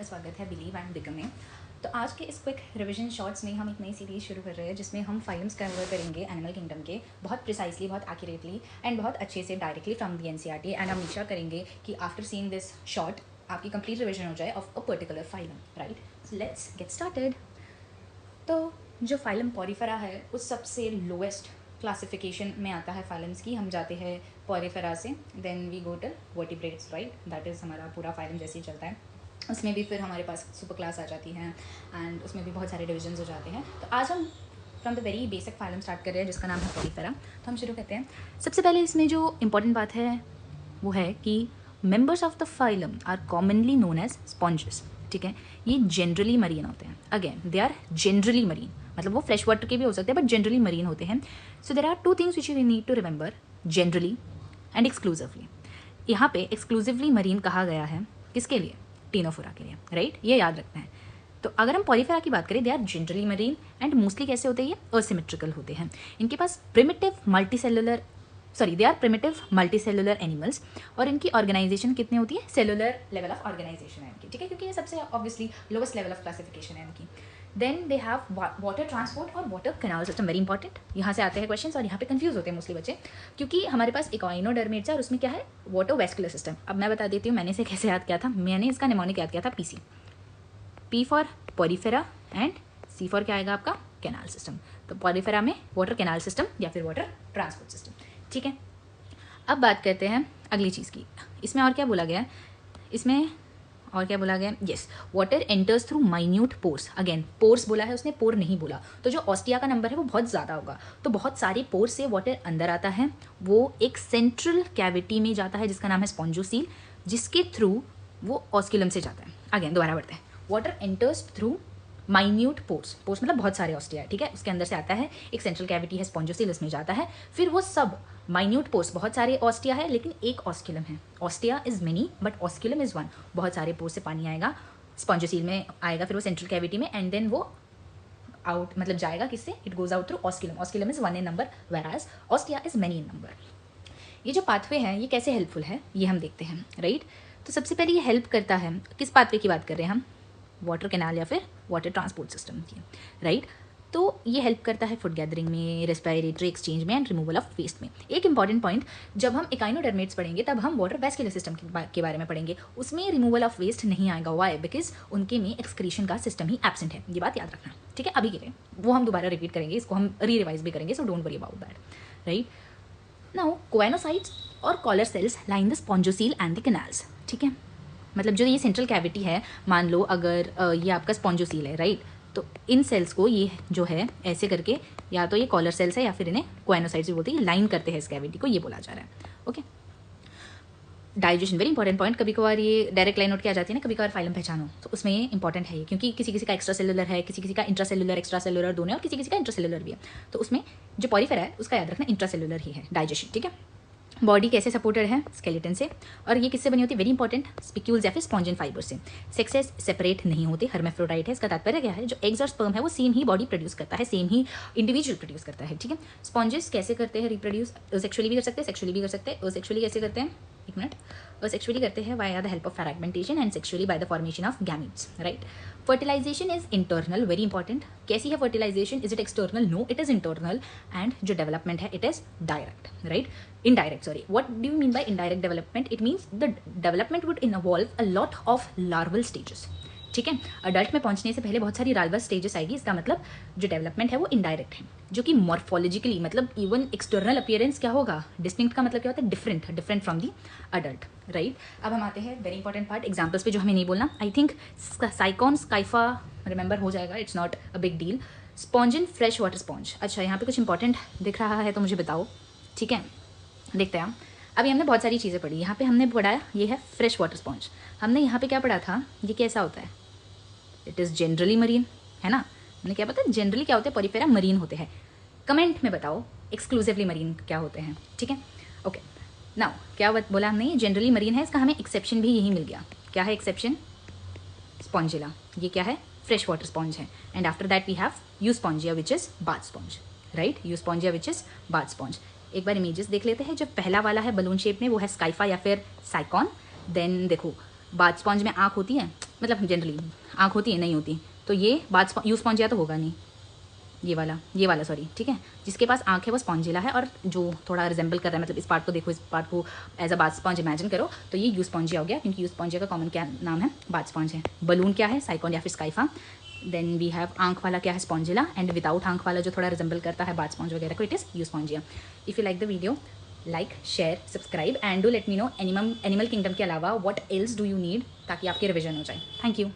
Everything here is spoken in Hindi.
आपका स्वागत है बिलीव एंड बिकम में। तो आज के इस क्विक रिवीजन शॉर्ट्स में हम एक नई सीरीज़ शुरू कर रहे हैं जिसमें हम फाइलम्स कवर करेंगे एनिमल किंगडम के बहुत प्रिसाइसली, बहुत एक्यूरेटली एंड बहुत अच्छे से directly from the NCERT. And हम इच्छा करेंगे कि आफ्टर सीइंग दिस शॉर्ट आपकी कंप्लीट रिवीजन हो जाए of a particular phylum, right? So let's get started. तो जो फाइलम पॉरीफेरा है उस सबसे लोएस्ट क्लासिफिकेशन में आता है फाइलम्स की। हम जाते हैं पॉरीफेरा से, then we go to vertebrates, right? That is हमारा पूरा फाइलम जैसे ही चलता है। उसमें भी फिर हमारे पास सुपर क्लास आ जाती हैं एंड उसमें भी बहुत सारे डिविजन्स हो जाते हैं। तो आज हम from the very basic phylum start कर रहे हैं जिसका नाम है पॉरीफेरा। तो हम शुरू करते हैं। सबसे पहले इसमें जो इंपॉर्टेंट बात है वो है कि members of the phylum are commonly known as sponges. ठीक है, ये जनरली मरीन होते हैं। Again they are generally marine, मतलब वो फ्रेश वाटर के भी हो सकते हैं बट जनरली मरीन होते हैं। So there are two things which you need to remember, generally and exclusively. यहाँ पे एक्सक्लूसिवली मरीन कहा गया है किसके लिए? टीनोफोरा के लिए, राइट? ये याद रखना है। तो अगर हम पॉरीफेरा की बात करें, they are generally marine and mostly कैसे होते हैं? ये असिमेट्रिकल होते हैं। इनके पास they are primitive multicellular animals और इनकी ऑर्गेनाइजेशन कितनी होती है? सेलुलर लेवल ऑफ ऑर्गेनाइजेशन है इनकी, ठीक है, क्योंकि ये सबसे obviously lowest level of classification है इनकी। Then they have water transport और water canal system, very important. यहाँ से आते हैं क्वेश्चन और यहाँ पे कंफ्यूज होते हैं मोस्टली बच्चे, क्योंकि हमारे पास इकोइनोडर्मेट्स है और उसमें क्या है? Water vascular system. अब मैं बता देती हूँ मैंने इसे कैसे याद किया था। मैंने इसका निमोनिक याद किया था PC, P for porifera and C for क्या आएगा आपका? Canal system. तो पॉरीफेरा में वाटर कैनाल सिस्टम या फिर वाटर ट्रांसपोर्ट सिस्टम, ठीक है। अब बात करते हैं अगली चीज़ की। इसमें और क्या बोला गया? इसमें और क्या बोला गया? Yes, water enters through minute pores. Again pores बोला है उसने, पोर नहीं बोला। तो जो ऑस्टिया का नंबर है वो बहुत ज़्यादा होगा। तो बहुत सारे पोर्स से वाटर अंदर आता है, वो एक सेंट्रल कैविटी में जाता है जिसका नाम है स्पॉन्जोसील, जिसके थ्रू वो ऑस्क्यूलम से जाता है। अगेन दोबारा बढ़ते हैं। Water enters through minute pores, pores मतलब बहुत सारे ऑस्टिया है, ठीक है, उसके अंदर से आता है। एक सेंट्रल कैविटी है स्पॉन्जोसील, उसमें जाता है। फिर वो सब माइन्यूट पोर्स, बहुत सारे ऑस्टिया है लेकिन एक ऑस्क्यूलम है। Ostia is many but osculum is one. बहुत सारे पोर्स से पानी आएगा, स्पॉन्जोसील में आएगा, फिर वो सेंट्रल कैविटी में एंड देन वो आउट, मतलब जाएगा किससे? It goes out through osculum. Osculum is one in number वेराज ostia is many in number. ये जो पाथवे है ये कैसे हेल्पफुल है ये हम देखते हैं, राइट? तो सबसे पहले ये हेल्प करता है, किस पाथवे की बात कर रहे हैं हम? वाटर कैनाल या फिर वाटर ट्रांसपोर्ट सिस्टम की, राइट? तो ये हेल्प करता है फूड गैदरिंग में, रेस्पिरेटरी एक्सचेंज में एंड रिमूवल ऑफ वेस्ट में। एक इंपॉर्टेंट पॉइंट, जब हम इकाइनोडर्मेट्स पढ़ेंगे तब हम वाटर वेस्कुलर सिस्टम के बारे में पढ़ेंगे। उसमें रिमूवल ऑफ वेस्ट नहीं आएगा। वाई? बिकॉज उनके में एक्सक्रीशन का सिस्टम ही एब्सेंट है। ये बात याद रखना, ठीक है? अभी के लिए वो हम दोबारा रिपीट करेंगे, इसको हम रिवाइज भी करेंगे, so don't worry about that, right? Now choanocytes और collar cells line the spongocoel and the canals, ठीक है? मतलब जो ये सेंट्रल कैविटी है, मान लो अगर ये आपका स्पॉन्जोसील है, राइट? तो इन सेल्स को ये जो है ऐसे करके, या तो ये कॉलर सेल्स है या फिर इन्हें कोएनोसाइट्स भी बोलते हैं, लाइन करते हैं इस कैविटी को, ये बोला जा रहा है, okay? Digestion, very important point. कभी कभार ये डायरेक्ट लाइन नोट किया जाती है ना, कभी कभार फाइलम पहचानो, तो उसमें ये इंपॉर्टेंट है ये, क्योंकि किसी किसी का एक्स्ट्रा सेलुलर है, किसी किसी का इंट्रा सेलुलर, एक्स्ट्रा सेलुलर दोनों है, और किसी किसी का इंट्रा सेलुलर भी है। तो उसमें जो पॉरीफेरा है उसका याद रखना इंट्रा सेलुलर ही है डाइजेशन, ठीक है? बॉडी कैसे सपोर्टेड है? स्केलेटन से। और ये किससे बनी होती है? वेरी इंपॉर्टेंट, स्पिक्यूल्स या फिर स्पॉन्जिन फाइबर से। सेक्सेस सेपरेट नहीं होते, हर्मेफ्रोडाइट है। इसका तात्पर्य क्या है? जो एग्स और स्पर्म है वो सेम ही बॉडी प्रोड्यूस करता है, सेम ही इंडिविजुअल प्रोड्यूस करता है, ठीक है? स्पॉन्जेस कैसे करते हैं रिप्रोड्यूस? सेक्सुअली भी कर सकते हैं, सेक्सुअली भी कर सकते हैं। सेक्सुअली कैसे करते हैं? एक मिनट। सेक्सुअली करते हैं via the help of fragmentation and sexually by the formation of gametes, right? Fertilisation is internal, very important. कैसी है fertilisation? Is it external? No, it is internal. And जो डेवलपमेंट है it is direct, right? Indirect, sorry. What do you mean by indirect development? It means the development would involve a lot of larval stages, ठीक है? अडल्ट में पहुंचने से पहले बहुत सारी लार्वल स्टेजेस आएगी। इसका मतलब जो डेवलपमेंट है वो इनडायरेक्ट है, जो कि मॉर्फोलॉजिकली, मतलब इवन एक्सटर्नल अपीयरेंस क्या होगा? डिस्टिंक्ट का मतलब क्या होता है? Different, different from the adult, right? अब हम आते हैं वेरी इंपॉर्टेंट पार्ट, एग्जाम्पल्स पे, जो हमें नहीं बोलना। आई थिंक साइकॉन स्काइफा रिमेंबर हो जाएगा, it's not a big deal. Spongin fresh water sponge. अच्छा, यहाँ पे कुछ इंपॉर्टेंट दिख रहा है तो मुझे बताओ, ठीक है? देखते हैं हम। अभी हमने बहुत सारी चीज़ें पढ़ी। यहाँ पे हमने पढ़ा ये है फ्रेश वाटर स्पॉन्ज। हमने यहाँ पे क्या पढ़ा था? ये कैसा होता है? इट इज़ जनरली मरीन, है ना? हमने क्या पता जनरली क्या होते हैं? पॉरीफेरा मरीन होते हैं। कमेंट में बताओ एक्सक्लूसिवली मरीन क्या होते हैं, ठीक है? ओके, नाउ क्या बोला हमने? जनरली मरीन है। इसका हमें एक्सेप्शन भी यही मिल गया। क्या है एक्सेप्शन? स्पॉन्जिला। ये क्या है? फ्रेश वाटर स्पॉन्ज है। And after that we have Euspongia which is bath sponge, right? Euspongia which is bath sponge. एक बार इमेजेस देख लेते हैं। जो पहला वाला है बलून शेप में वो है स्काइफा या फिर साइकॉन। देन देखो बाथ स्पॉन्ज में आँख होती है, मतलब जनरली आँख होती है, नहीं होती, तो ये बात यूस्पॉन्जिया तो होगा नहीं, ये वाला सॉरी, ठीक है। जिसके पास आँख है वो स्पॉन्जिला है, और जो थोड़ा रिजेंबल कर रहा है, मतलब इस पार्ट को देखो, इस पार्ट को as a bath sponge imagine करो, तो ये यूस्पॉन्जिया हो गया, क्योंकि यूस्पॉन्जिया का कॉमन क्या नाम है, बाथ स्पॉन्ज है। बलून क्या है, साइकॉन या फिर स्काइफा। देन वी हैव आँख वाला क्या है, स्पॉन्जिला, एंड विदाउट आँख वाला जो थोड़ा रिजेंबल करता है बाथ स्पॉन्ज वगैरह को, it is Euspongia. If you like the video, like, share, subscribe, and do let me know animal kingdom के अलावा what else do you need, ताकि आपकी रिविजन हो जाए। Thank you.